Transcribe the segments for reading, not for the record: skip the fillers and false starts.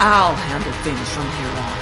I'll handle things from here on.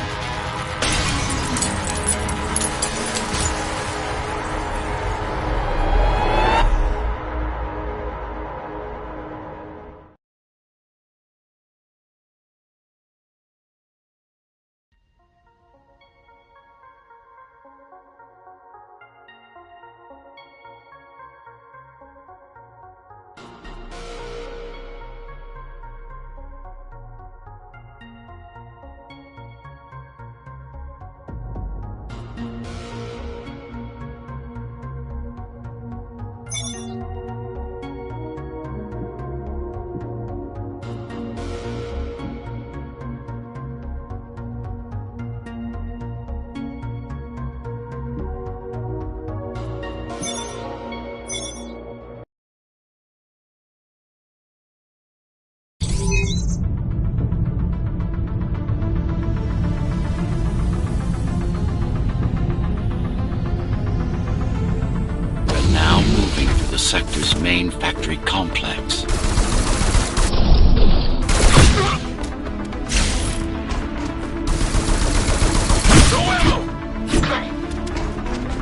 The sector's main factory complex.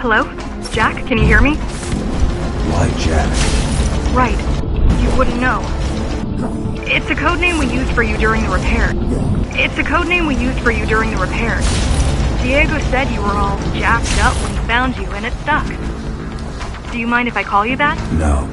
Hello? Jack, can you hear me? Why Jack? Right. You wouldn't know. It's a code name we used for you during the repair. Diego said you were all jacked up when he found you, and it stuck. Do you mind if I call you that? No.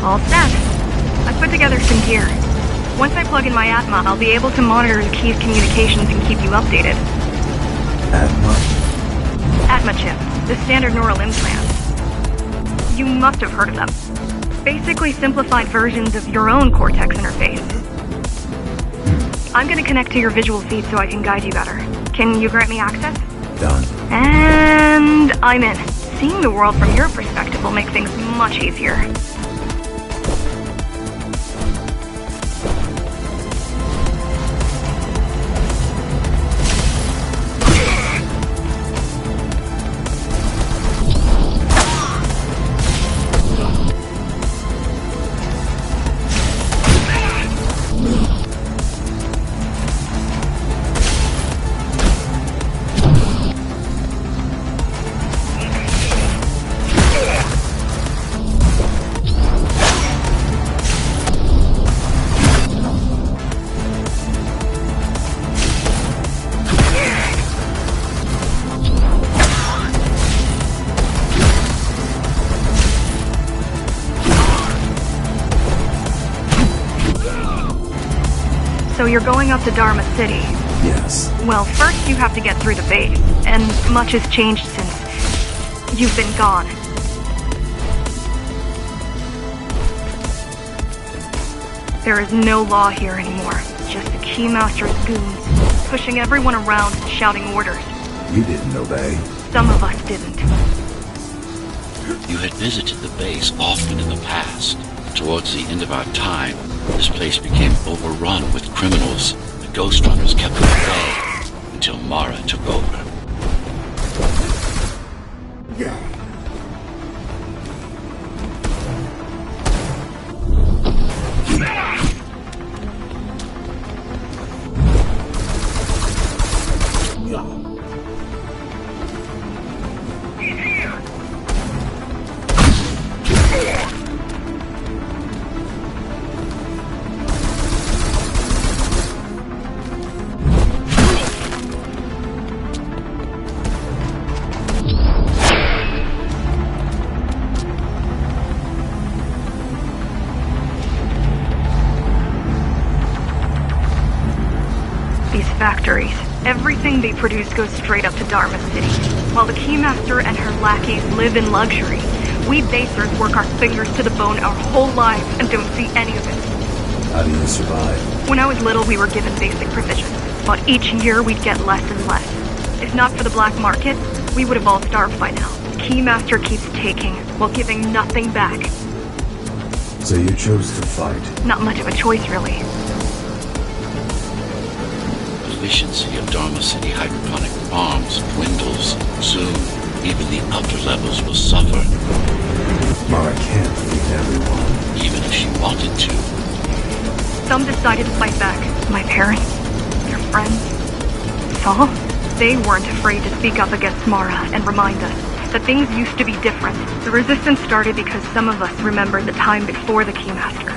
All set. I've put together some gear. Once I plug in my Atma, I'll be able to monitor the key's communications and keep you updated. Atma? Atma chip, the standard neural implants. You must have heard of them. Basically simplified versions of your own Cortex interface. I'm gonna connect to your visual feed so I can guide you better. Can you grant me access? Done. And I'm in. Seeing the world from your perspective will make things much easier. So you're going up to Dharma City? Yes. Well, first you have to get through the base, and much has changed since you've been gone. There is no law here anymore, just the Keymaster's goons, pushing everyone around and shouting orders. You didn't obey. Some of us didn't. You had visited the base often in the past. Towards the end of our time, this place became overrun with criminals. The Ghostrunners kept them at bay until Mara took over. factories. Everything they produce goes straight up to Dharma City. While the Keymaster and her lackeys live in luxury, we basers work our fingers to the bone our whole lives and don't see any of it. How do you survive? When I was little, we were given basic provisions, but each year we'd get less and less. If not for the black market, we would have all starved by now. The Keymaster keeps taking, while giving nothing back. So you chose to fight? Not much of a choice, really. The efficiency of Dharma City hydroponic farms dwindles. Soon, even the upper levels will suffer, Mara can't feed everyone. even if she wanted to. Some decided to fight back. My parents, their friends, Saul. They weren't afraid to speak up against Mara and remind us that things used to be different. The resistance started because some of us remembered the time before the Keymaster.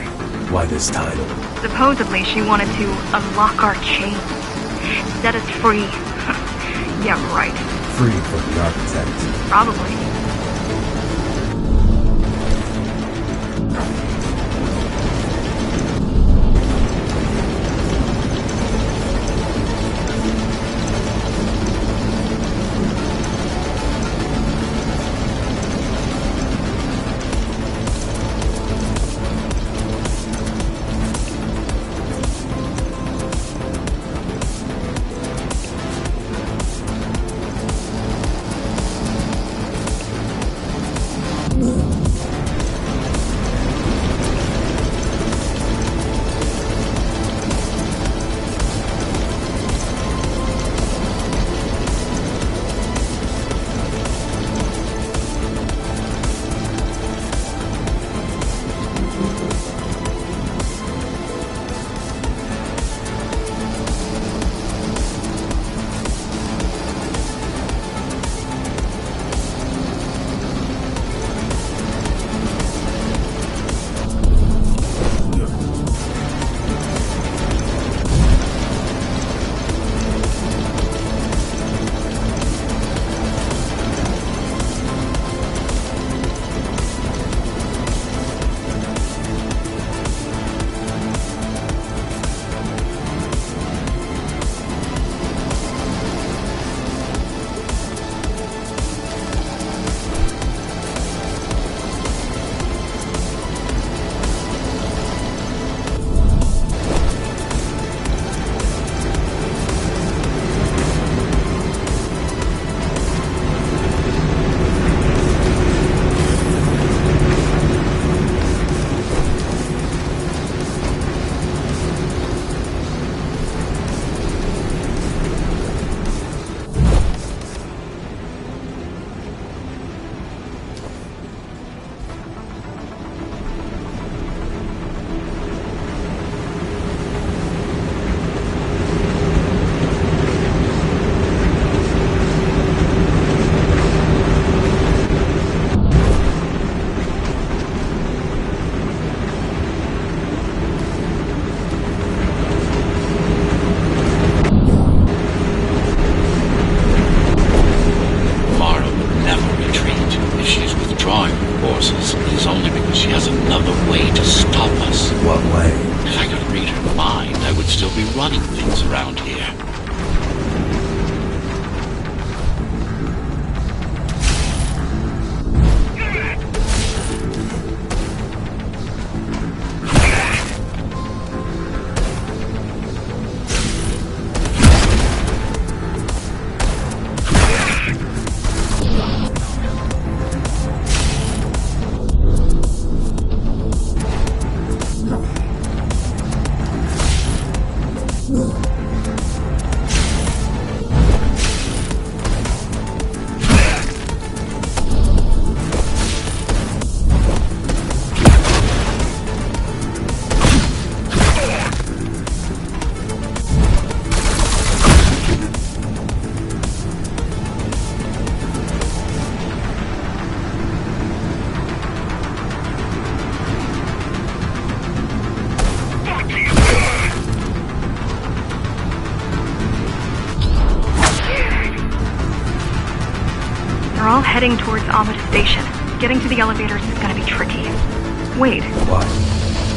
Why this title? Supposedly, she wanted to unlock our chains, set us free. Yeah, right. Free from the architect. Probably. running things around here. They're all heading towards Amida Station. Getting to the elevators is gonna be tricky. Wait, What?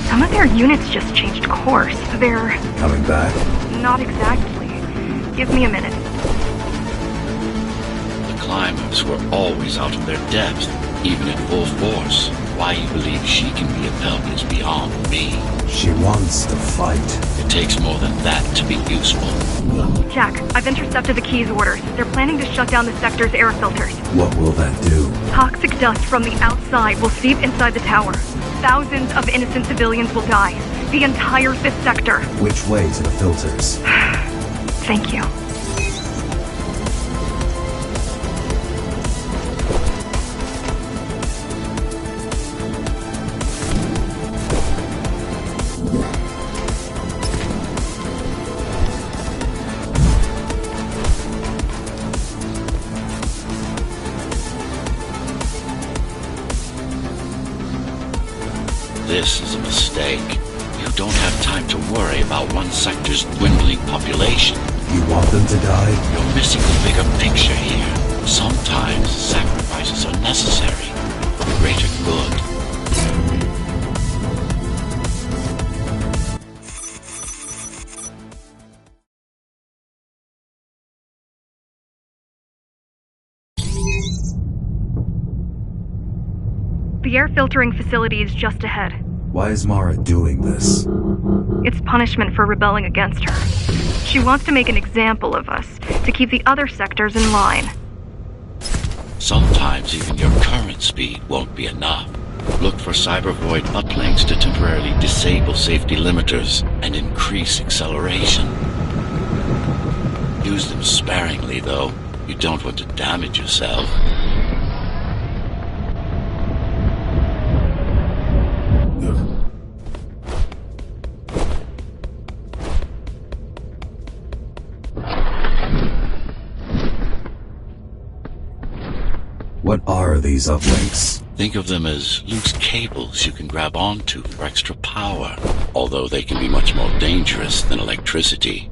some of their units just changed course. They're Coming back? not exactly. Give me a minute. The climbers were always out of their depth, even at full force. Why you believe she can be of help is beyond me. She wants to fight. It takes more than that to be useful. Jack, I've intercepted the Key's orders. They're planning to shut down the sector's air filters. What will that do? Toxic dust from the outside will seep inside the tower. Thousands of innocent civilians will die. The entire 5th sector. Which way to the filters? Thank you. This is a mistake. You don't have time to worry about one sector's dwindling population. You want them to die? You're missing the bigger picture here. Sometimes sacrifices are necessary for the greater good. The air filtering facility is just ahead. Why is Mara doing this? It's punishment for rebelling against her. She wants to make an example of us, to keep the other sectors in line. Sometimes even your current speed won't be enough. Look for cyber void uplinks to temporarily disable safety limiters and increase acceleration. Use them sparingly, though. You don't want to damage yourself. What are these uplinks? Think of them as loose cables you can grab onto for extra power, although they can be much more dangerous than electricity.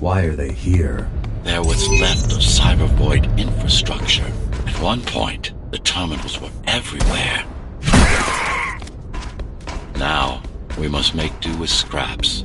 Why are they here? They're what's left of cyber void infrastructure. At one point, the terminals were everywhere. Now, we must make do with scraps.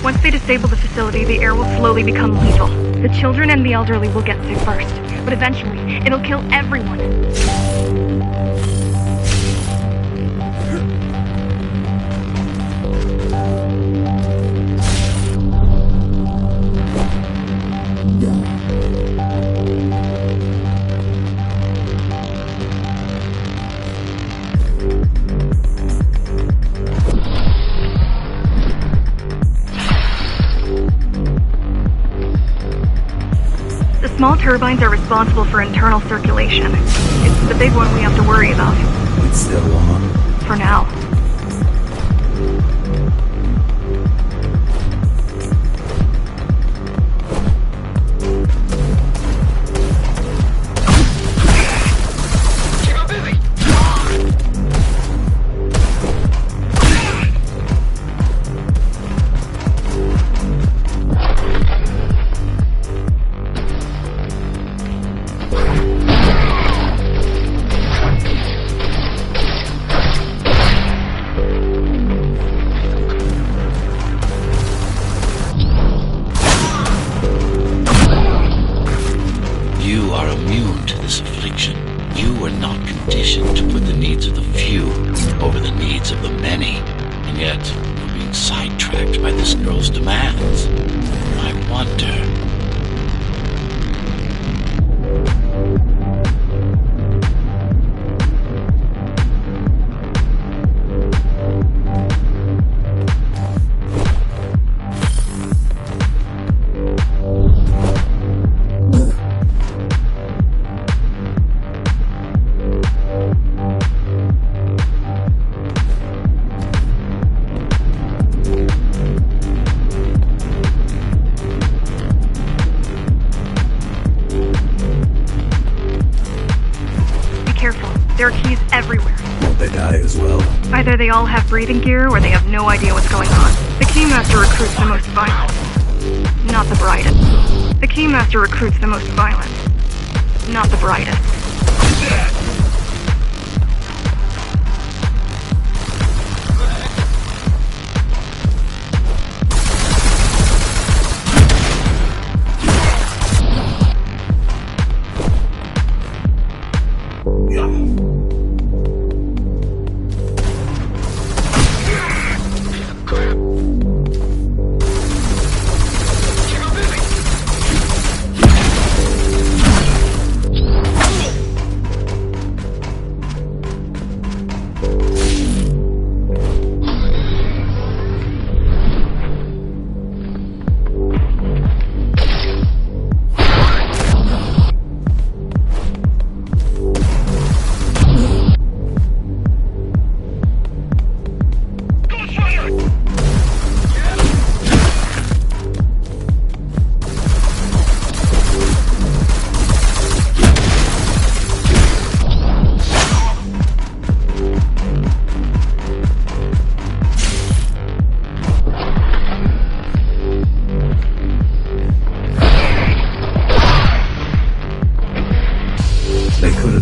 Once they disable the facility, the air will slowly become lethal. The children and the elderly will get sick first, but eventually, it'll kill everyone. Small turbines are responsible for internal circulation. It's the big one we have to worry about. It's still on. For now. Either they all have breathing gear, or they have no idea what's going on. The Keymaster recruits the most violent. Not the brightest. The Keymaster recruits the most violent. Not the brightest.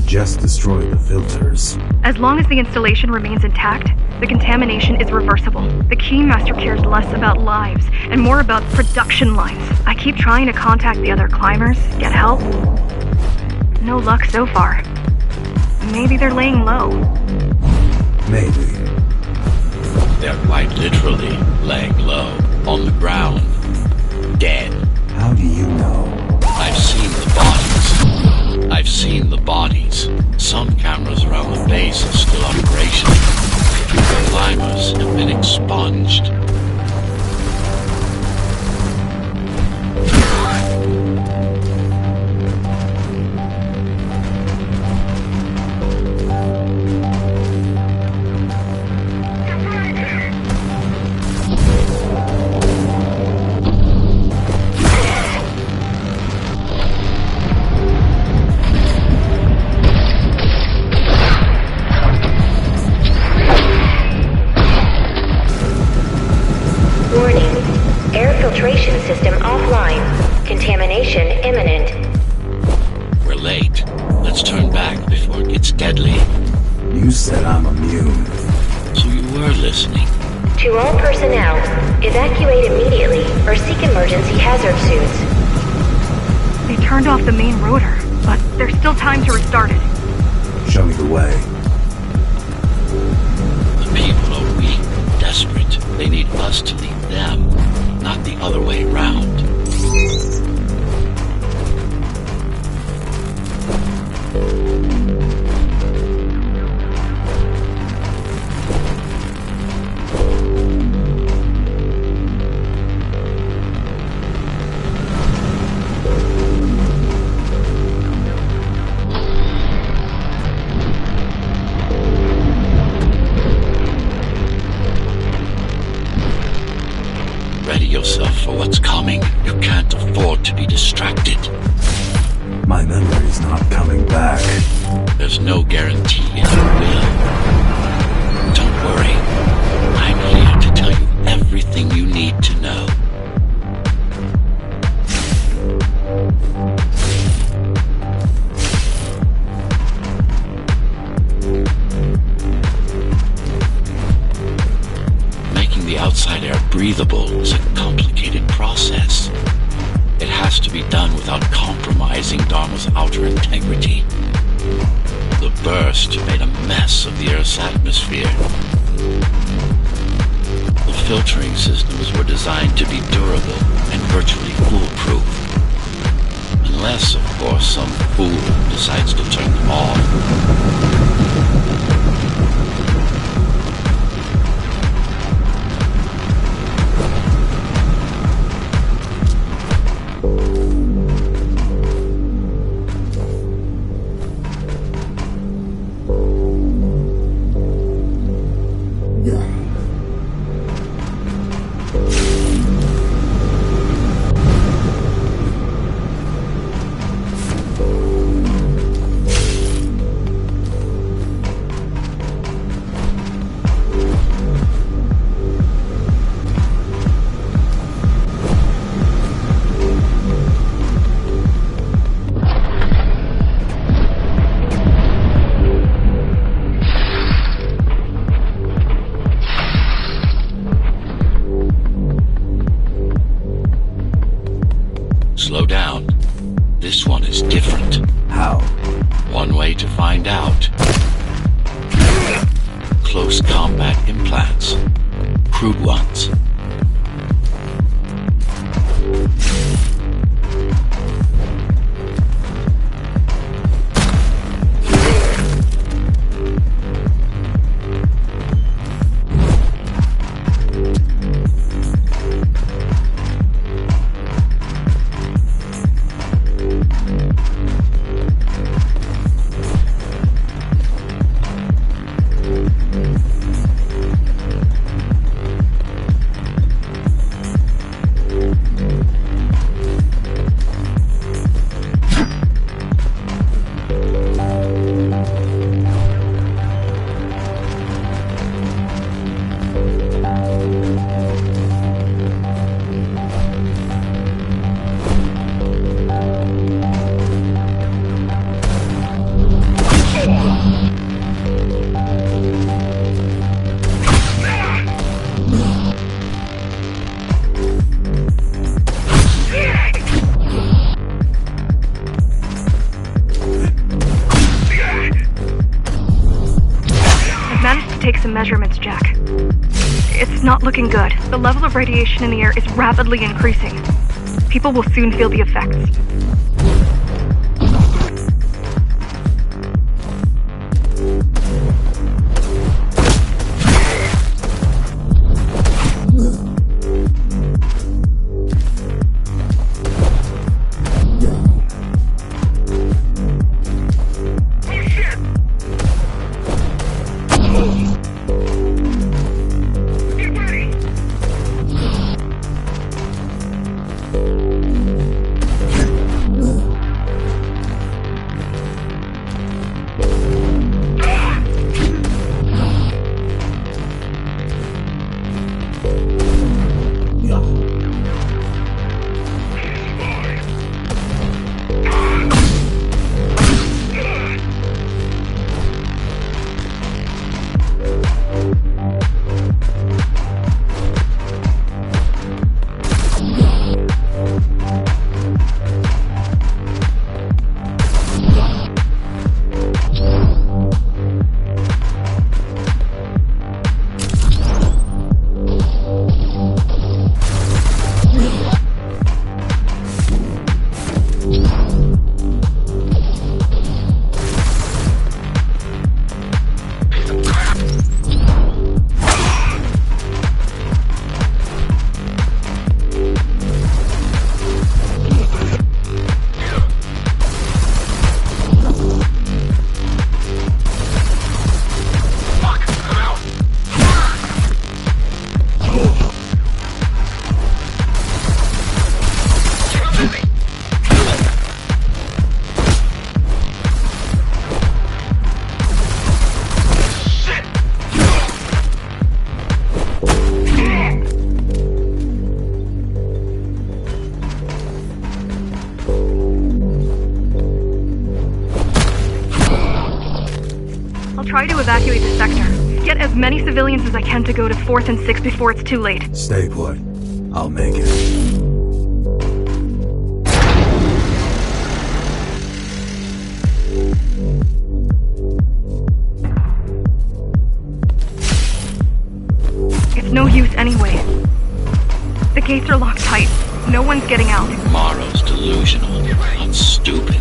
Just destroy the filters. As long as the installation remains intact, the contamination is reversible. The Keymaster cares less about lives and more about production lines. I keep trying to contact the other climbers, get help. No luck so far. Maybe they're laying low. Maybe. They're quite literally laying low, on the ground, dead. How do you know? I've seen the bodies. I've seen the bodies. Some cameras around the base are still operational. The climbers have been expunged. You said I'm immune. So you were listening. To all personnel, evacuate immediately Take emergency hazard suits. They turned off the main rotor, but there's still time to restart it. Show me the way. The people are weak, desperate. They need us to lead them, not the other way around. Ready yourself for what's coming. You can't afford to be distracted. My memory's not coming back. There's no guarantee it will. Don't worry. I'm here to tell you everything you need to know. Making the outside air breathable is a complicated process. It has to be done without compromising Dharma's outer integrity. The burst made a mess of the Earth's atmosphere. The filtering systems were designed to be durable and virtually foolproof. Unless, of course, some fool decides to turn them off. Slow down. This one is different. How? One way to find out. Close combat implants. Crude ones. Take some measurements, Jack. It's not looking good. The level of radiation in the air is rapidly increasing. People will soon feel the effects. evacuate the sector. Get as many civilians as I can to go to 4th and 6th before it's too late. Stay put. I'll make it. It's no use anyway. The gates are locked tight. No one's getting out. Morrow's delusional. I'm stupid.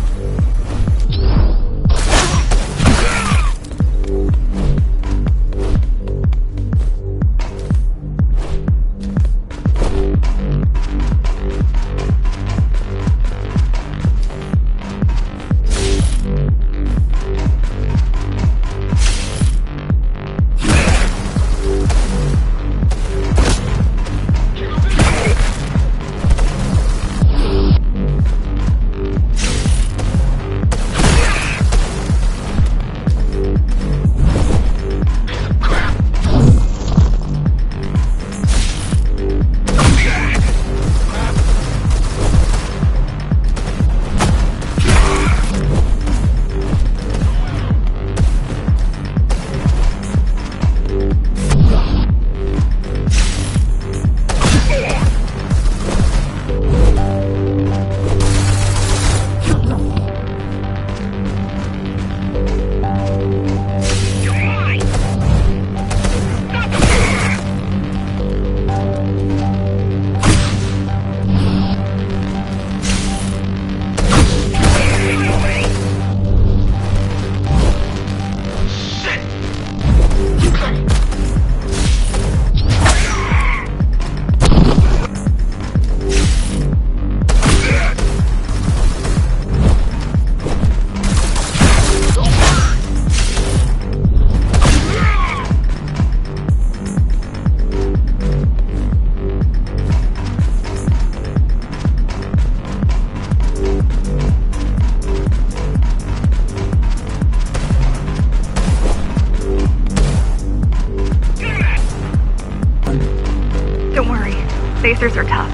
Spacers are tough.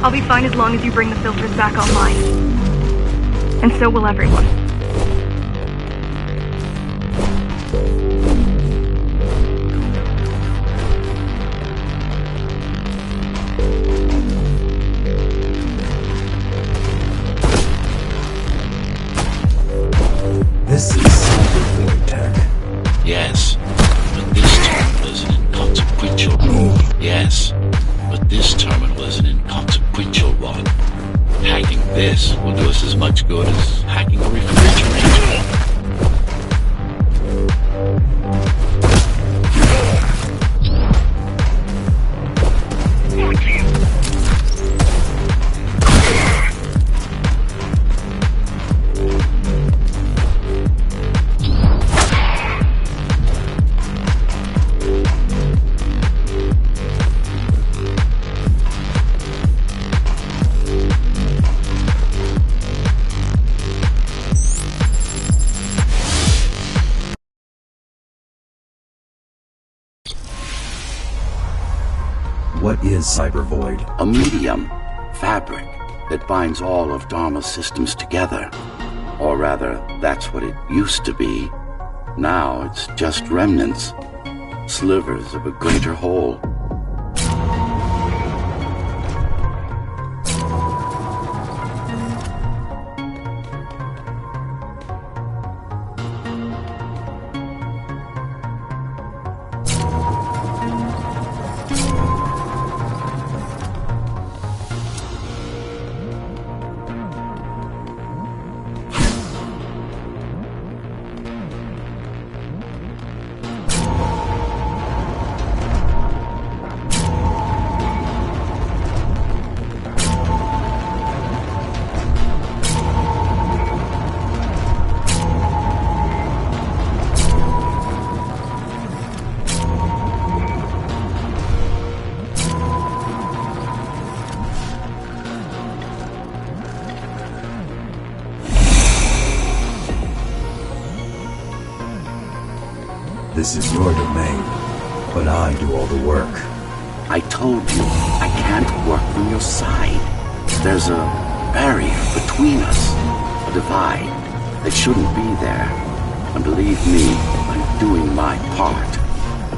I'll be fine as long as you bring the filters back online. And so will everyone. This is cybervoid tech. Yes, but this terminal is an inconsequential. Yes, but this terminal is an inconsequential one. Hacking this will do us as much good as hacking a refrigerator. What is cybervoid? A medium, fabric, that binds all of Dharma's systems together. Or rather, that's what it used to be. Now it's just remnants, slivers of a greater whole. This is your domain, but I do all the work. I told you, I can't work on your side. There's a barrier between us, a divide that shouldn't be there. And believe me, I'm doing my part.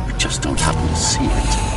We just don't happen to see it.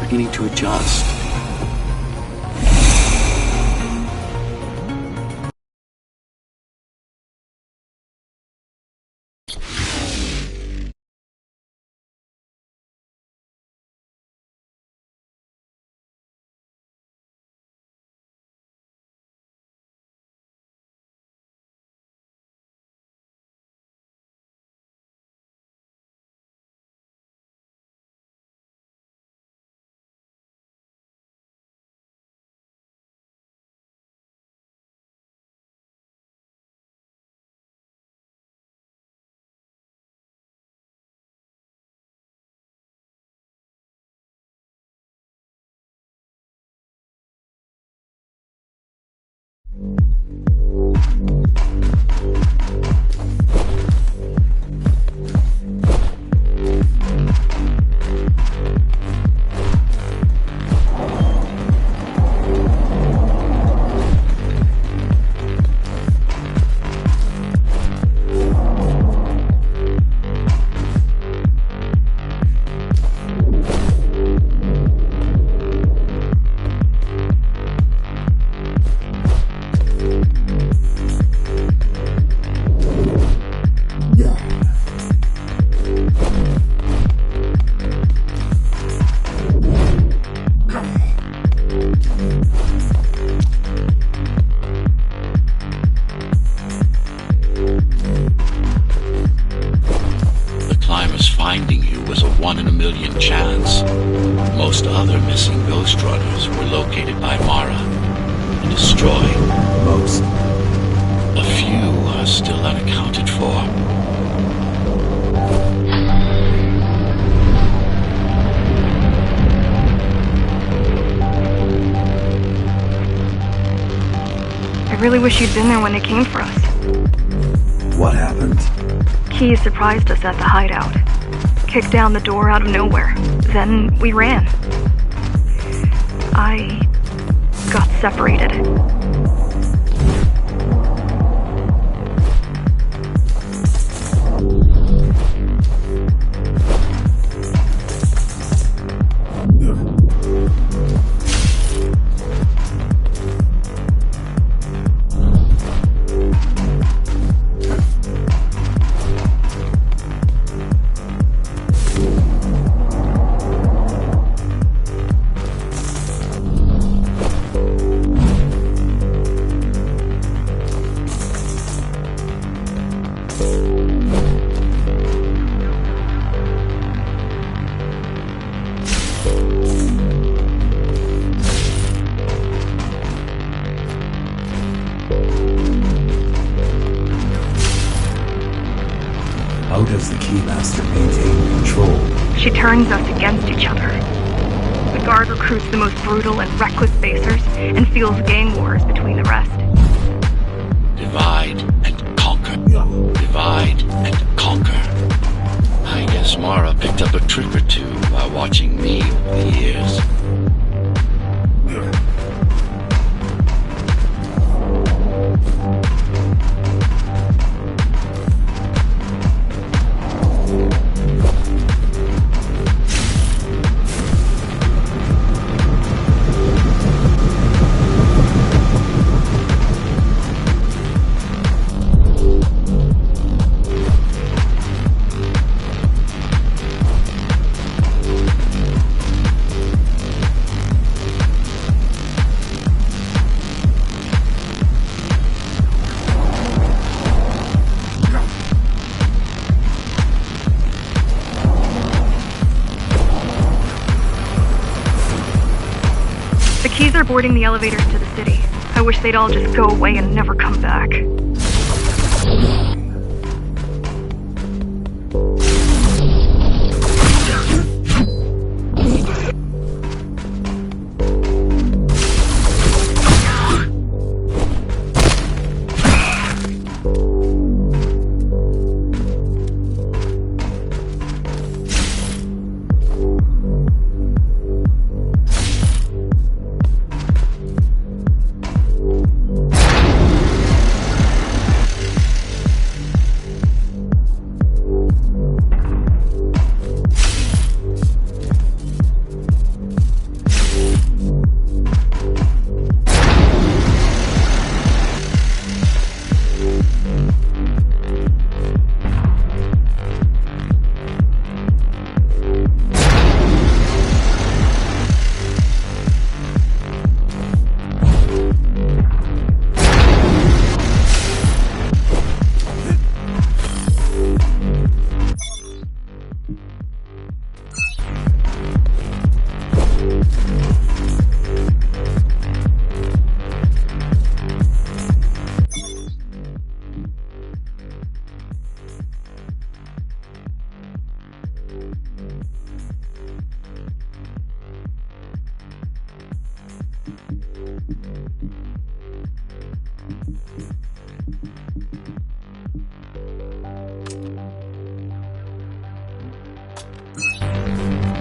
beginning to adjust. Finding you was a 1 in a million chance. Most other missing Ghostrunners were located by Mara and destroyed. Most. A few are still unaccounted for. I really wish you'd been there when they came for us. What happened? Keys surprised us at the hideout. Kicked down the door out of nowhere. Then we ran. I got separated. How does the Keymaster maintain control? She turns us against each other. The Guard recruits the most brutal and reckless basers and fuels gang wars between the rest. Divide and conquer. Divide and conquer. I guess Mara picked up a trick or two while watching me over the years. The keys are boarding the elevators to the city. I wish they'd all just go away and never come back.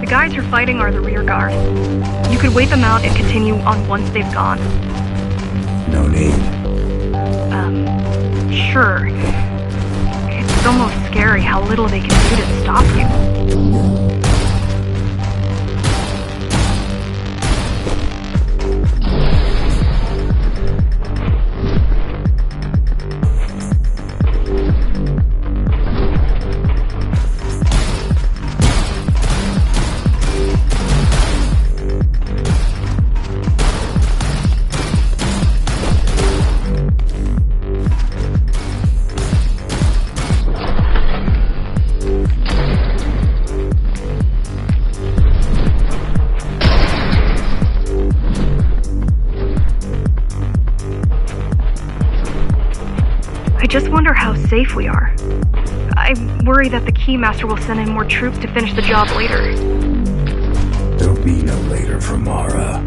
The guys you're fighting are the rear guard. You could wait them out and continue on once they've gone. No need. Sure. It's almost scary how little they can do to stop you. I just wonder how safe we are. I worry that the Keymaster will send in more troops to finish the job later. There'll be no later for Mara.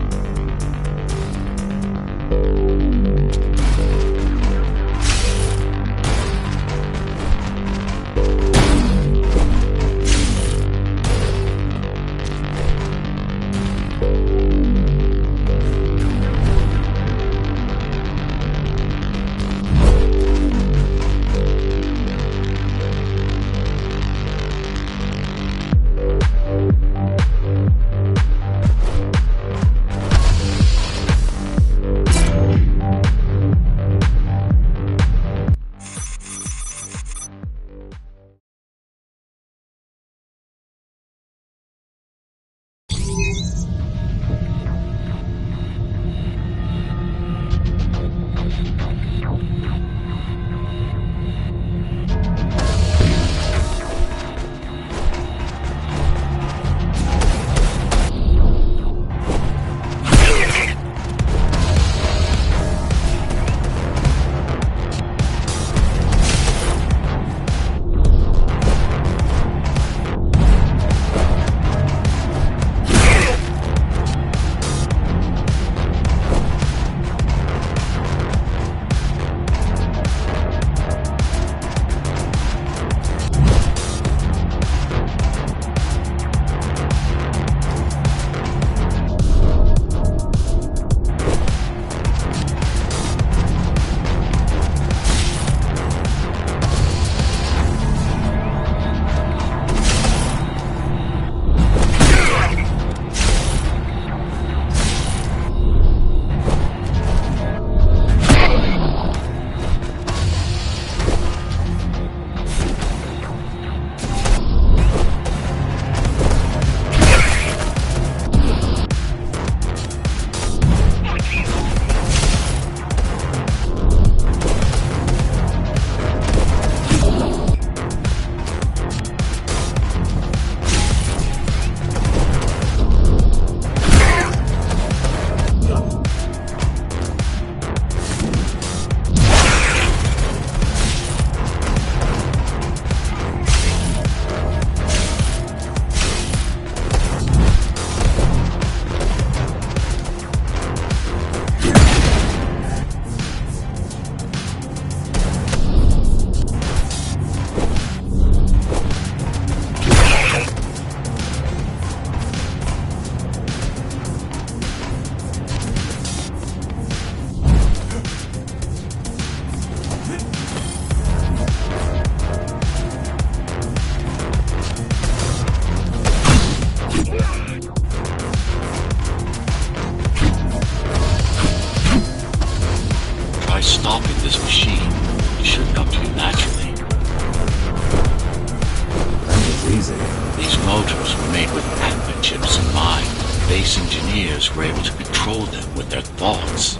motors were made with Atma chips in mind. Base engineers were able to control them with their thoughts.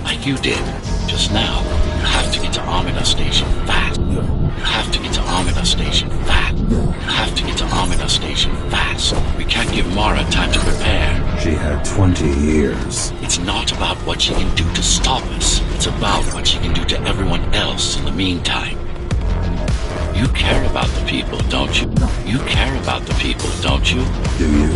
Like you did, just now. You have to get to Amida Station fast. You have to get to Amida Station fast. You have to get to Amida Station fast. We can't give Mara time to prepare. She had 20 years. It's not about what she can do to stop us. It's about what she can do to everyone else in the meantime. You care about the people, don't you? You care about the people, don't you? Do you?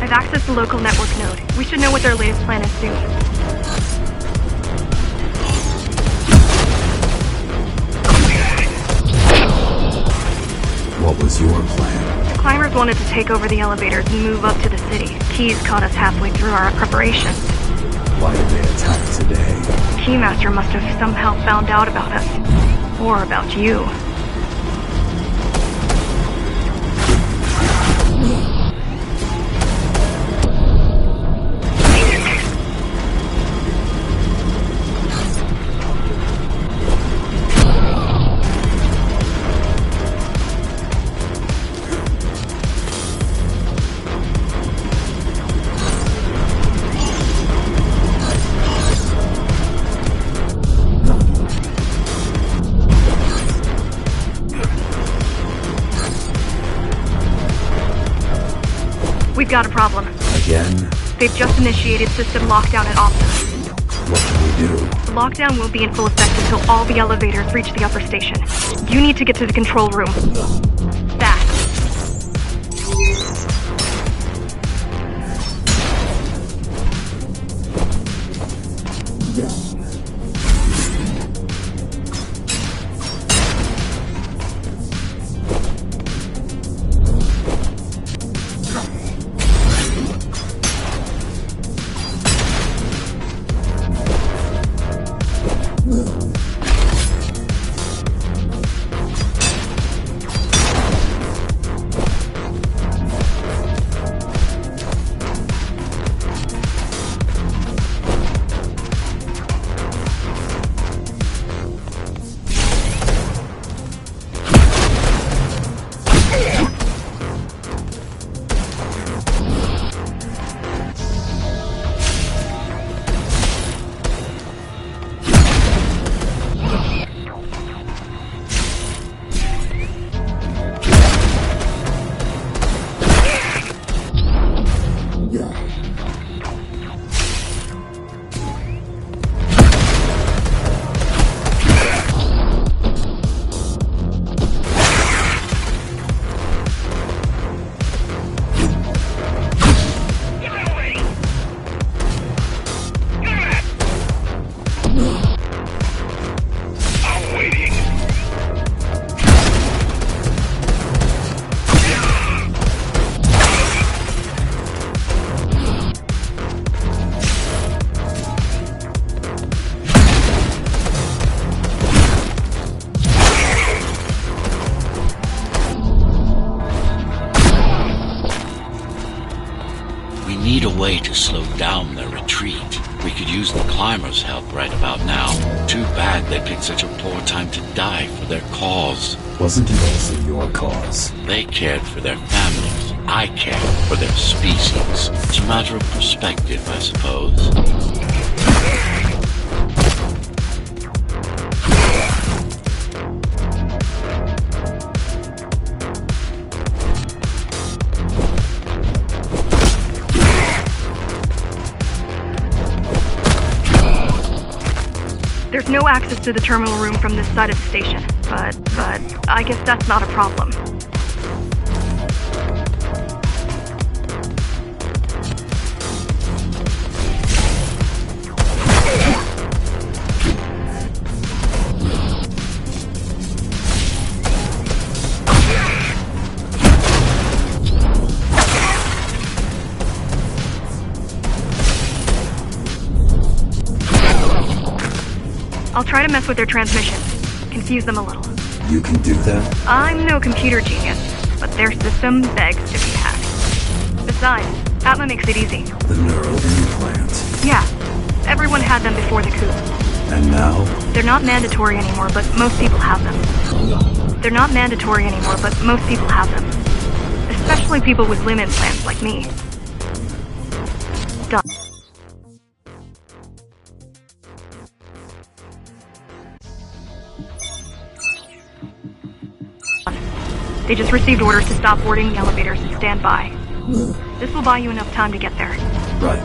I've accessed the local network node. We should know what their latest plan is soon. your plan? The climbers wanted to take over the elevators and move up to the city. Keys caught us halfway through our preparations. Why did they attack today? Keymaster must have somehow found out about us. Or about you. We've got a problem. Again? They've just initiated system lockdown at Optima. What can we do? The lockdown won't be in full effect until all the elevators reach the upper station. You need to get to the control room. Fast. Need a way to slow down their retreat. We could use the climbers' help right about now. Too bad they picked such a poor time to die for their cause. Wasn't it also your cause? They cared for their families. I cared for their species. It's a matter of perspective, I suppose. There's no access to the terminal room from this side of the station, but I guess that's not a problem. I'll try to mess with their transmissions, confuse them a little. You can do that? I'm no computer genius, but their system begs to be hacked. Besides, Atma makes it easy. The neural implant. Yeah, everyone had them before the coup. And now? They're not mandatory anymore, but most people have them. They're not mandatory anymore, but most people have them. Especially people with limb implants like me. Done. They just received orders to stop boarding the elevators and stand by. This will buy you enough time to get there. Right.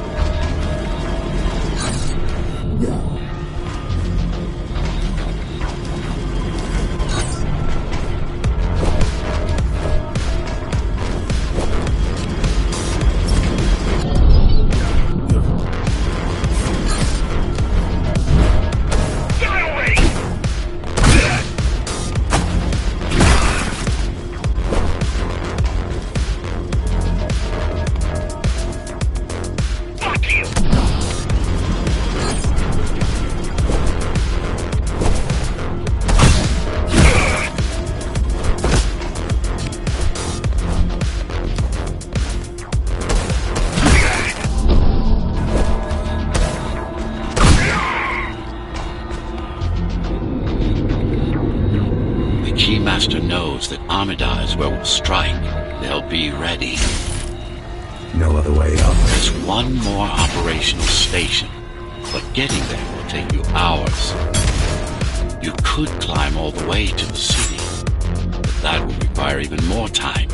Keymaster knows that Amida is where we'll strike. They'll be ready. No other way up. There's one more operational station, but getting there will take you hours. You could climb all the way to the city, but that would require even more time.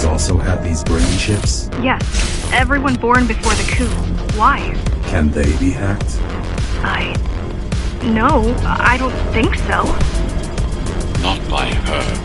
Also have these brain chips? Yes. Everyone born before the coup. Why? Can they be hacked? No, I don't think so. Not by her.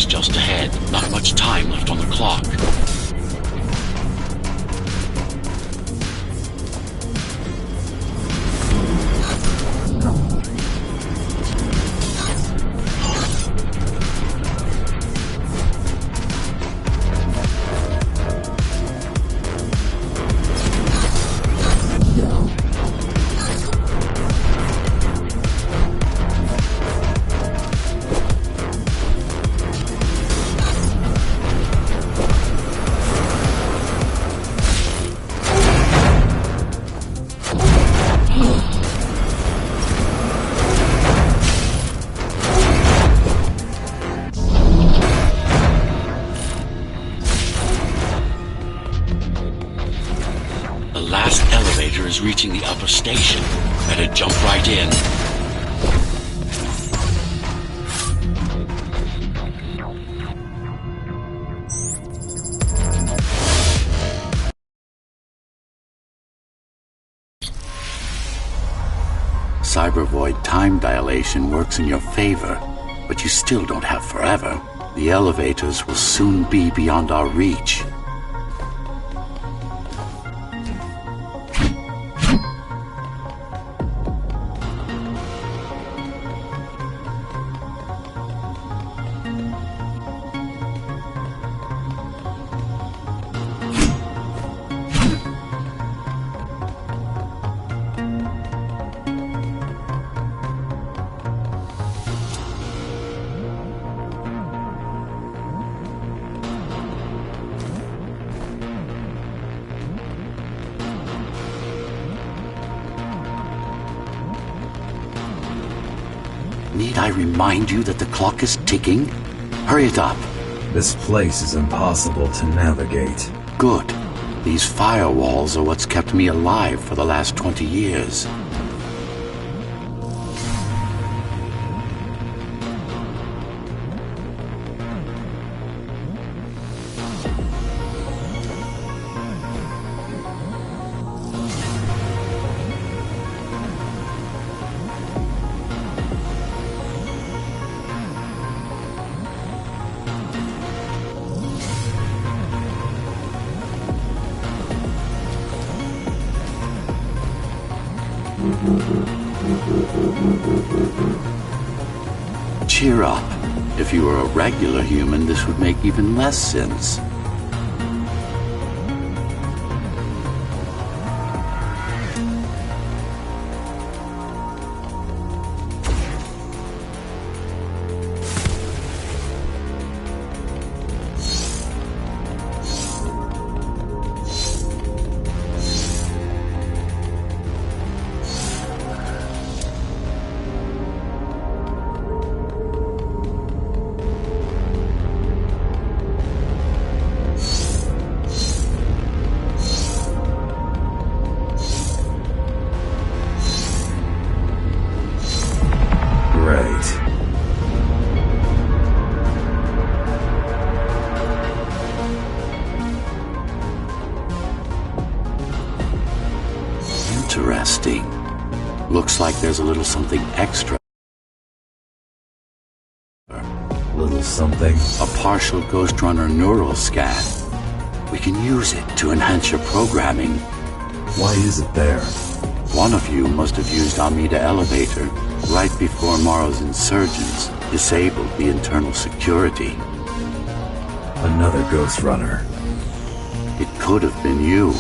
Just ahead. Not much time left on the clock. Is reaching the upper station. Better jump right in. Cybervoid time dilation works in your favor, but you still don't have forever. The elevators will soon be beyond our reach. Need I remind you that the clock is ticking? Hurry it up. This place is impossible to navigate. Good. These firewalls are what's kept me alive for the last 20 years. Cheer up. If you were a regular human, this would make even less sense. Interesting. Looks like there's a little something extra. Little something? A partial Ghostrunner neural scan. We can use it to enhance your programming. Why is it there? One of you must have used Amida Elevator right before Morrow's insurgents disabled the internal security. Another Ghostrunner. It could have been you.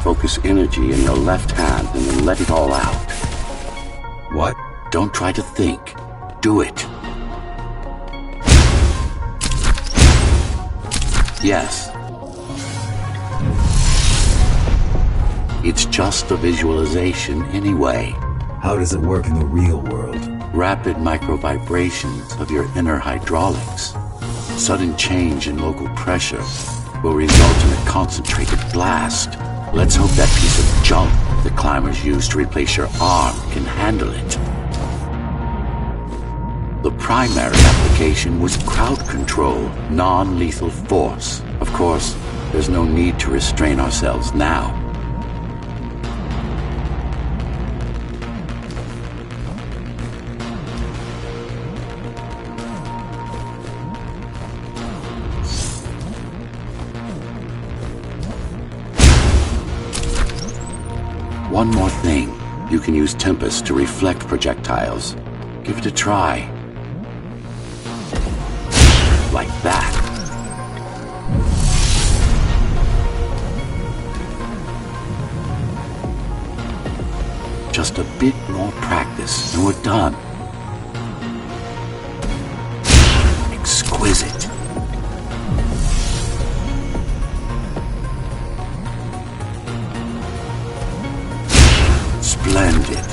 Focus energy in your left hand and then let it all out. What? Don't try to think. Do it. Yes. It's just a visualization anyway. How does it work in the real world? Rapid micro-vibrations of your inner hydraulics. Sudden change in local pressure will result in a concentrated blast. Let's hope that piece of junk the climbers used to replace your arm can handle it. The primary application was crowd control, non-lethal force. Of course, there's no need to restrain ourselves now. One more thing. You can use Tempest to reflect projectiles. Give it a try. Like that. Just a bit more practice and we're done. Exquisite. Splendid.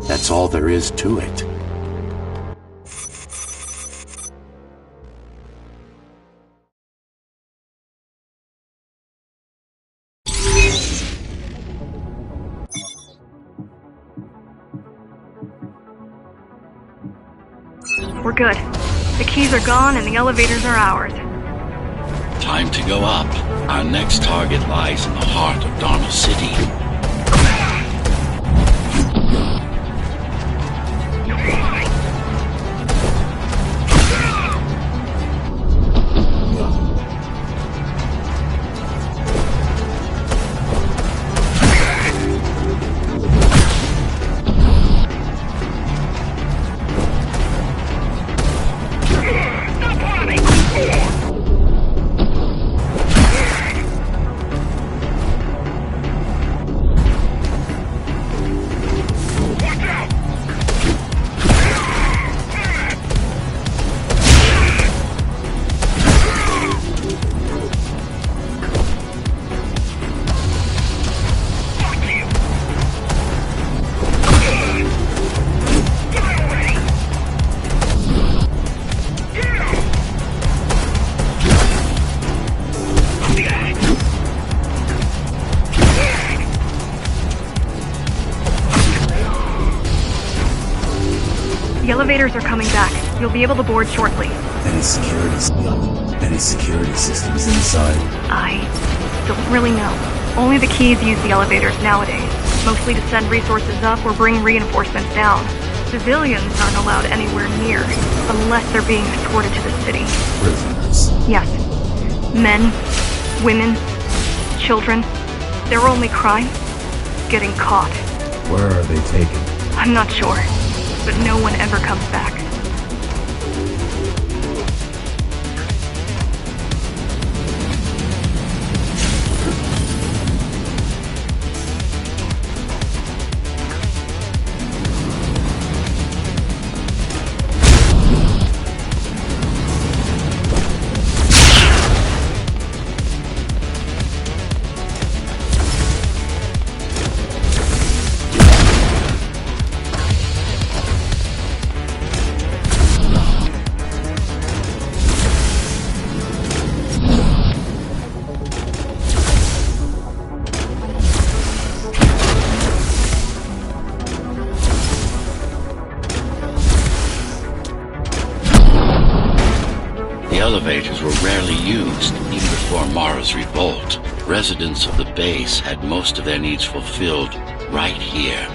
That's all there is to it. We're good. The keys are gone and the elevators are ours. Time to go up. Our next target lies in the heart of Dharma City. The elevators are coming back. You'll be able to board shortly. Any security systems inside? I don't really know. Only the keys use the elevators nowadays, mostly to send resources up or bring reinforcements down. Civilians aren't allowed anywhere near, unless they're being escorted to the city. Prisoners. Yes. Men, women, children. Their only crime? Getting caught. Where are they taken? I'm not sure, but no one ever comes back. The elevators were rarely used, even before Mara's revolt. Residents of the base had most of their needs fulfilled right here.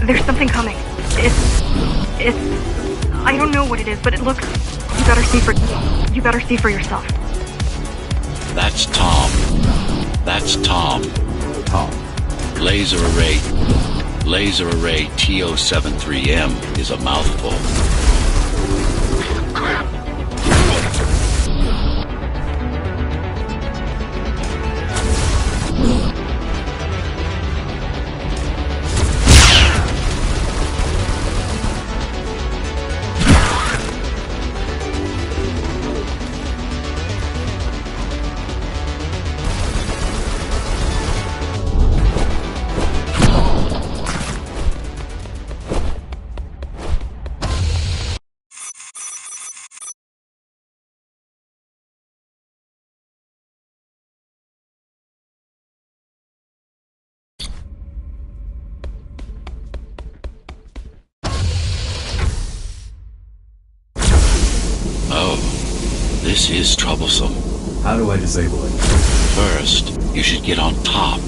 There's something coming. It's... I don't know what it is, but it looks... You better see for yourself. That's Tom. Tom. Laser array TO73M is a mouthful. Crap. Oh, this is troublesome. How do I disable it? First, you should get on top.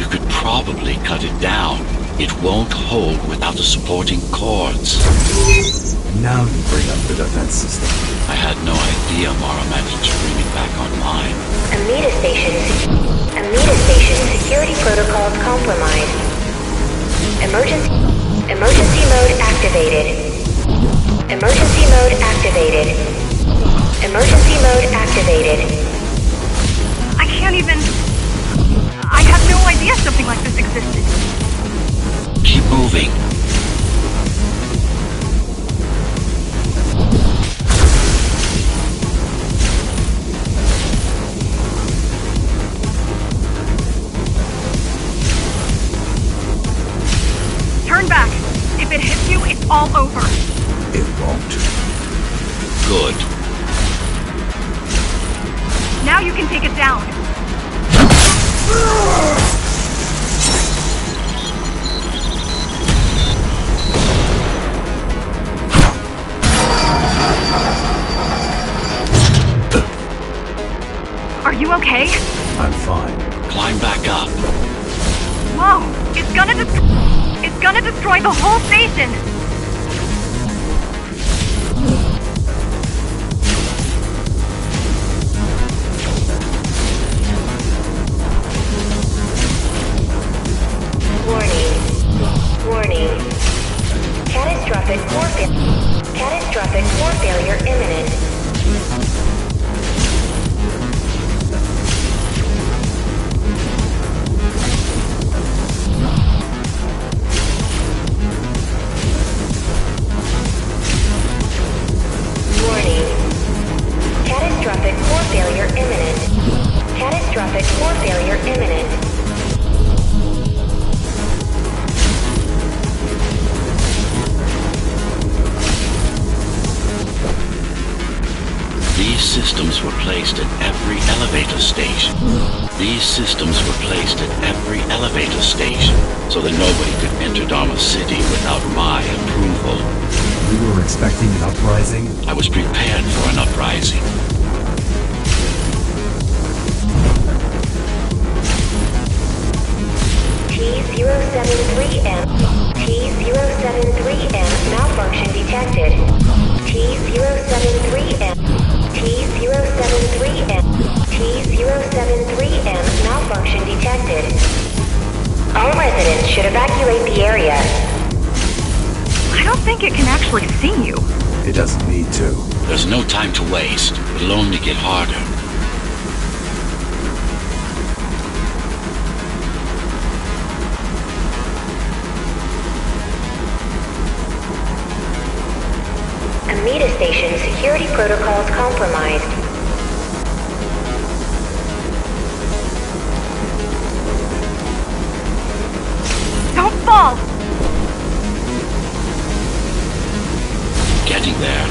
You could probably cut it down. It won't hold without the supporting cords. Now you bring up the defense system. I had no idea Mara managed to bring it back online. Amida station security protocols compromised. Emergency mode activated. Emergency mode activated. Emergency mode activated. can't even... I had no idea something like this existed. Keep moving. Turn back. If it hits you, it's all over. It won't. Good. Now you can take it down. Are you okay? I'm fine. Climb back up. Whoa! It's gonna destroy the whole station! Warning. Catastrophic core failure imminent. Warning. Catastrophic core failure imminent. Catastrophic core failure imminent. These systems were placed at every elevator station. These systems were placed at every elevator station so that nobody could enter Dharma City without my approval. You were expecting an uprising? I was prepared for an uprising. T073M. T073M malfunction detected. T073M. T073M. T073M malfunction detected. All residents should evacuate the area. I don't think it can actually see you. It doesn't need to. There's no time to waste. It'll only get harder. Amida Station security protocols compromised. Don't fall! Getting there.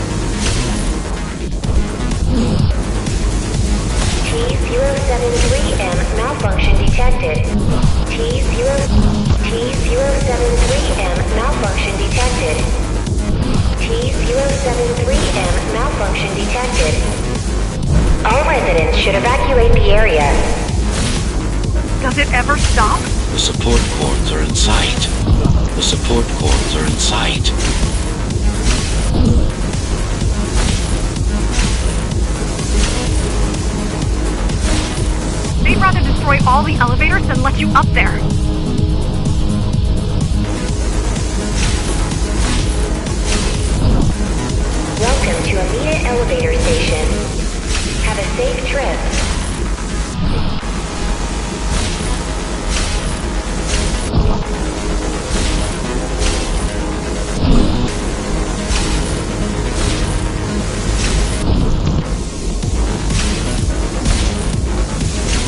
T073M malfunction detected. T073M malfunction detected. T073M malfunction detected. All residents should evacuate the area. Does it ever stop? The support cords are in sight. The support cords are in sight. They'd rather destroy all the elevators than let you up there. Welcome to Amida Elevator Station. Have a safe trip.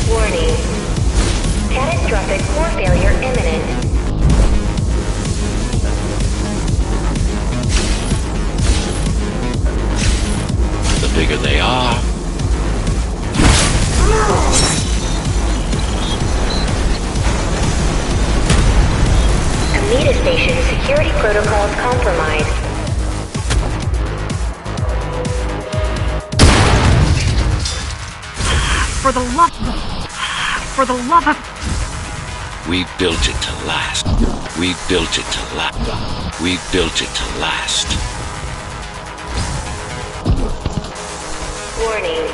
Warning. Catastrophic core failure imminent. The bigger they are, Amida Station security protocols compromised. For the love of... we built it to last. We built it to last. We built it to last. Warning.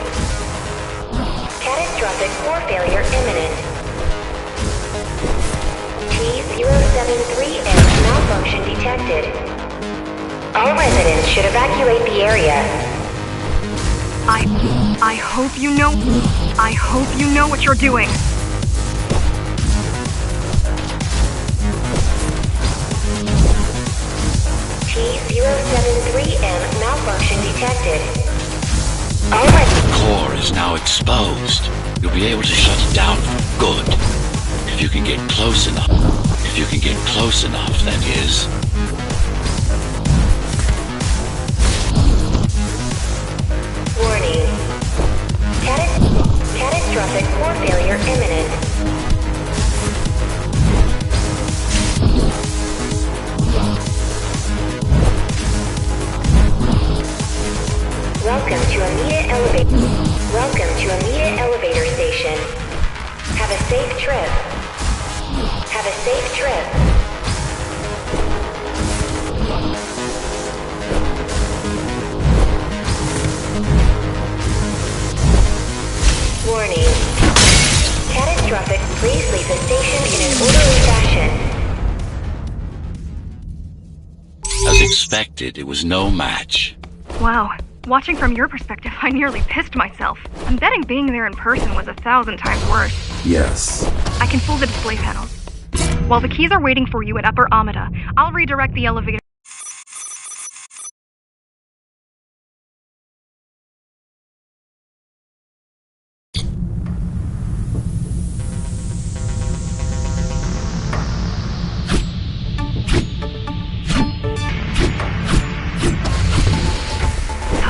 Catastrophic core failure imminent. T073M malfunction detected. All residents should evacuate the area. I I hope you know what you're doing. T073M malfunction detected. Alright. The core is now exposed. You'll be able to shut it down for good. If you can get close enough. If you can get close enough, that is. Warning. Catastrophic core failure imminent. Welcome to Amita Elevator Station. Have a safe trip. Have a safe trip. Warning. Catastrophic. Please leave the station in an orderly fashion. As expected, it was no match. Wow. Watching from your perspective, I nearly pissed myself. I'm betting being there in person was 1,000 times worse. Yes. I can fool the display panels. While the keys are waiting for you at Upper Amida, I'll redirect the elevator.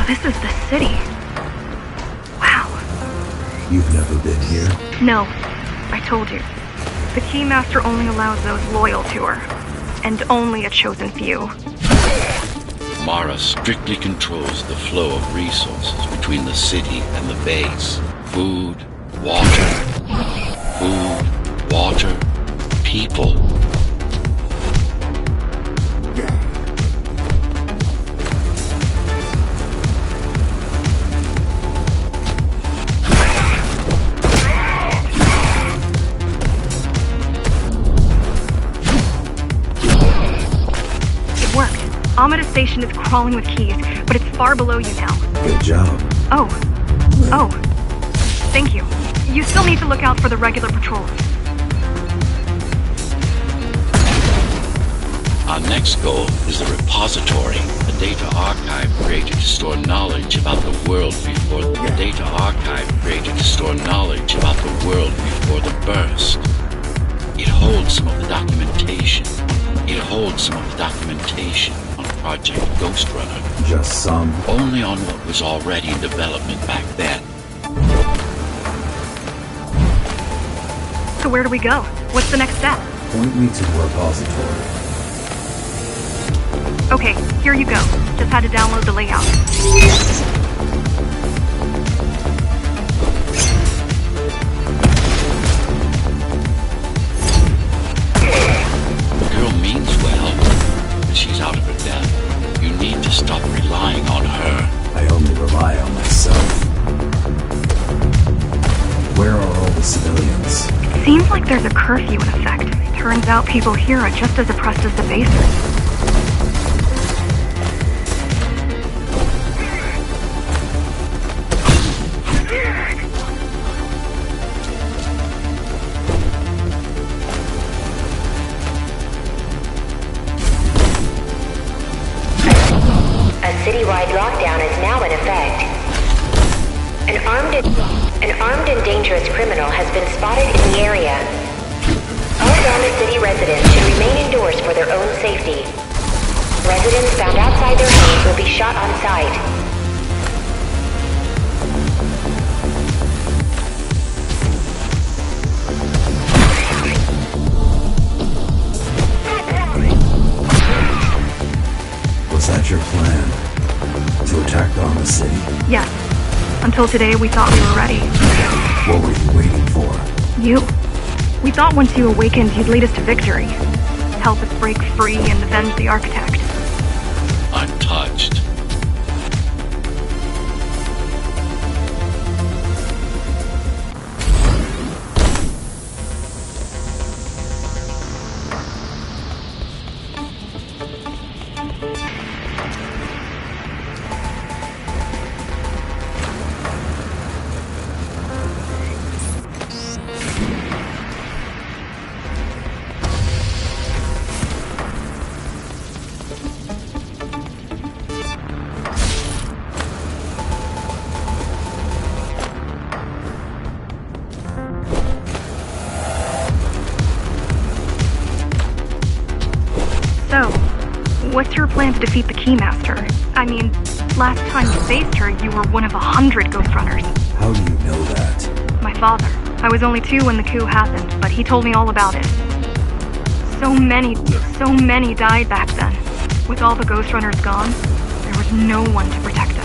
This is the city. Wow. You've never been here? No, I told you. The Keymaster only allows those loyal to her, and only a chosen few. Mara strictly controls the flow of resources between the city and the base. Food, water, people. Amida Station is crawling with keys, but it's far below you now. Good job. Oh. Thank you. You still need to look out for the regular patrols. Our next goal is the repository, a data archive created to store knowledge about the world before the burst. It holds some of the documentation on Project Ghostrunner. Just some? Only on what was already in development back then. So where do we go? What's the next step? Point me to the repository. Okay, here you go. Just had to download the layout. The girl means well, but she's out of her depth. You need to stop relying on her. I only rely on myself. Where are all the civilians? It seems like there's a curfew in effect. Turns out people here are just as oppressed as the basers. Citywide lockdown is now in effect. An armed and dangerous criminal has been spotted in the area. All Dharma City residents should remain indoors for their own safety. Residents found outside their homes will be shot on sight. Was that your plan? To attack Dharma City? Yes. Until today, we thought we were ready. What were you waiting for? You. We thought once you awakened, you'd lead us to victory. Help us break free and avenge the Architect. I'm touched. What's your plan to defeat the Keymaster? I mean, last time you faced her, you were one of 100 Ghostrunners. How do you know that? My father. I was only 2 when the coup happened, but he told me all about it. So many died back then. With all the Ghostrunners gone, there was no one to protect us.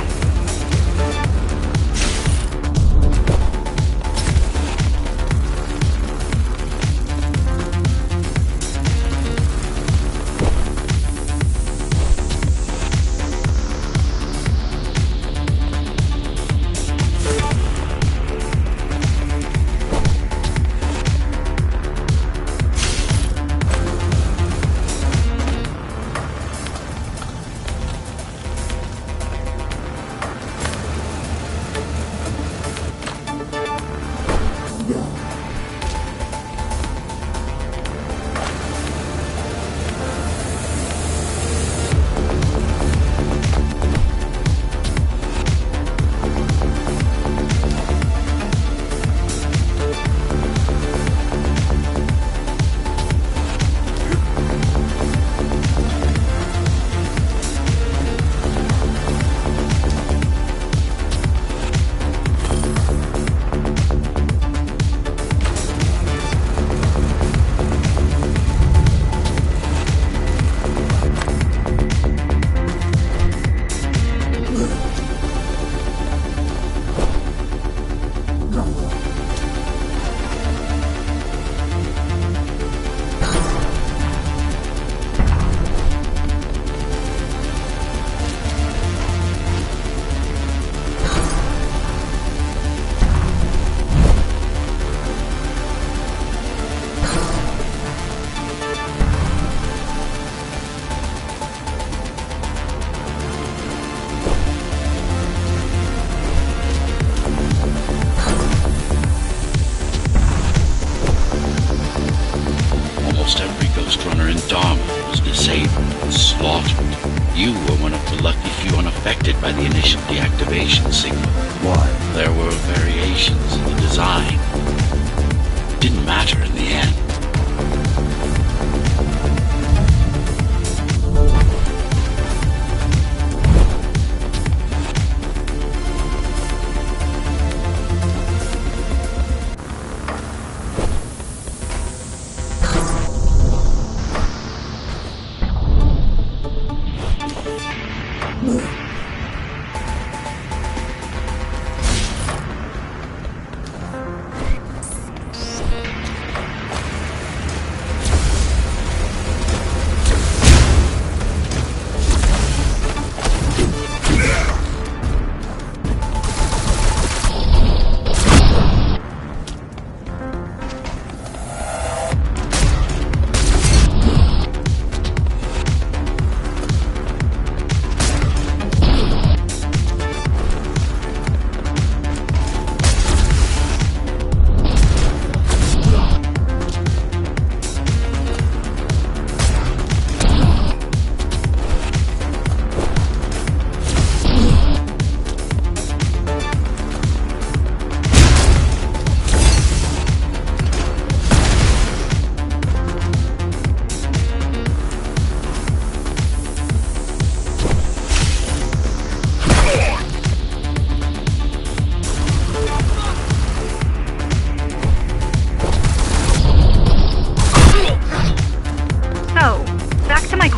Almost every Ghostrunner in Dharma was disabled, slaughtered. You were one of the lucky few unaffected by the initial deactivation signal. Why? There were variations in the design. Didn't matter in the end.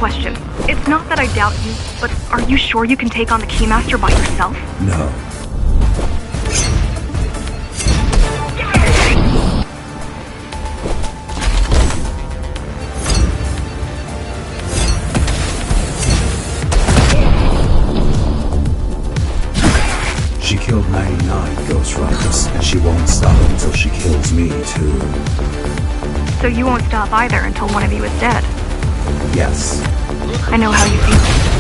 Question. It's not that I doubt you, but are you sure you can take on the Keymaster by yourself? No. She killed 99 Ghostrunners, and she won't stop until she kills me, too. So you won't stop either until one of you is dead? Yes. I know how you feel.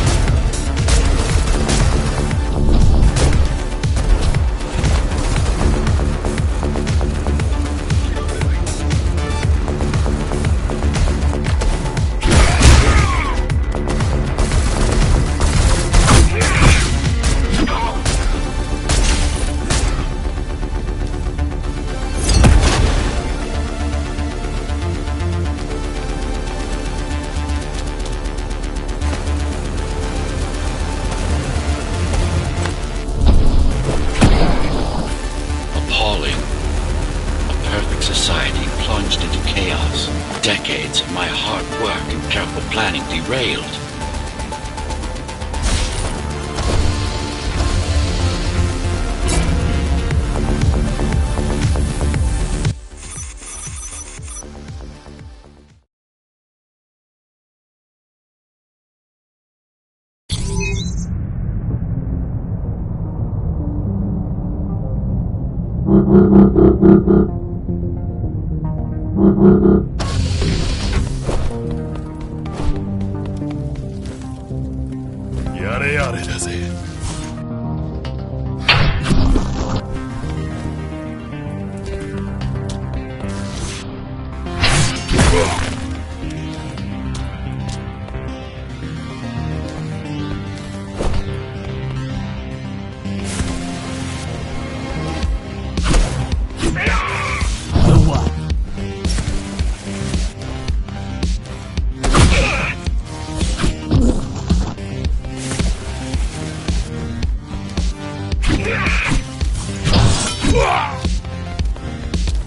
planning derailed.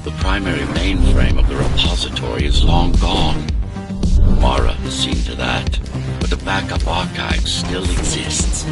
The primary mainframe of the repository is long gone. Mara has seen to that, but the backup archive still exists.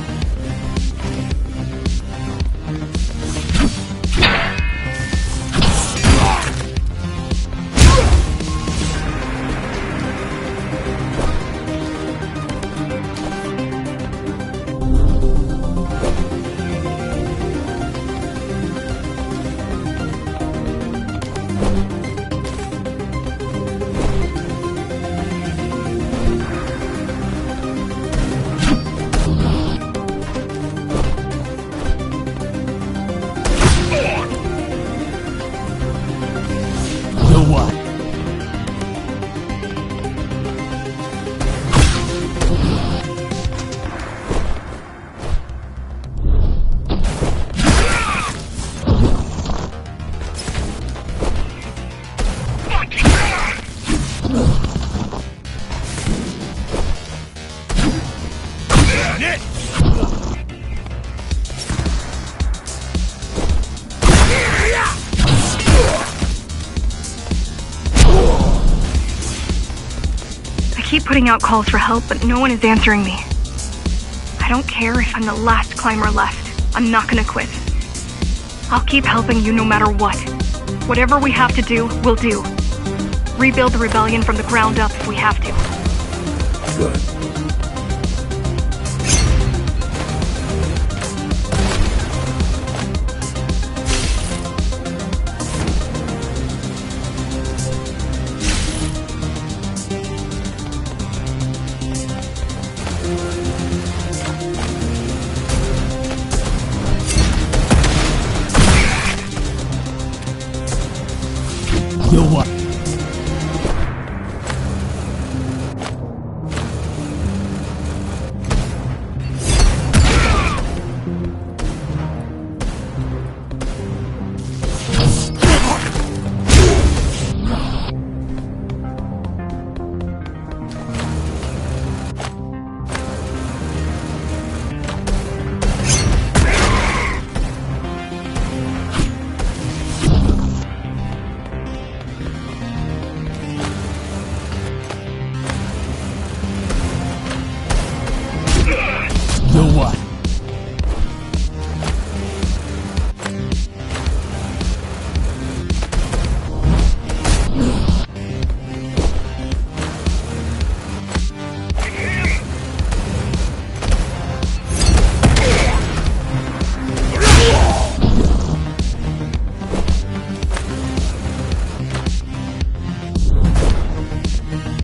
I keep putting out calls for help, but no one is answering me. I don't care if I'm the last climber left. I'm not gonna quit. I'll keep helping you no matter what. Whatever we have to do, we'll do. Rebuild the rebellion from the ground up if we have to. Good.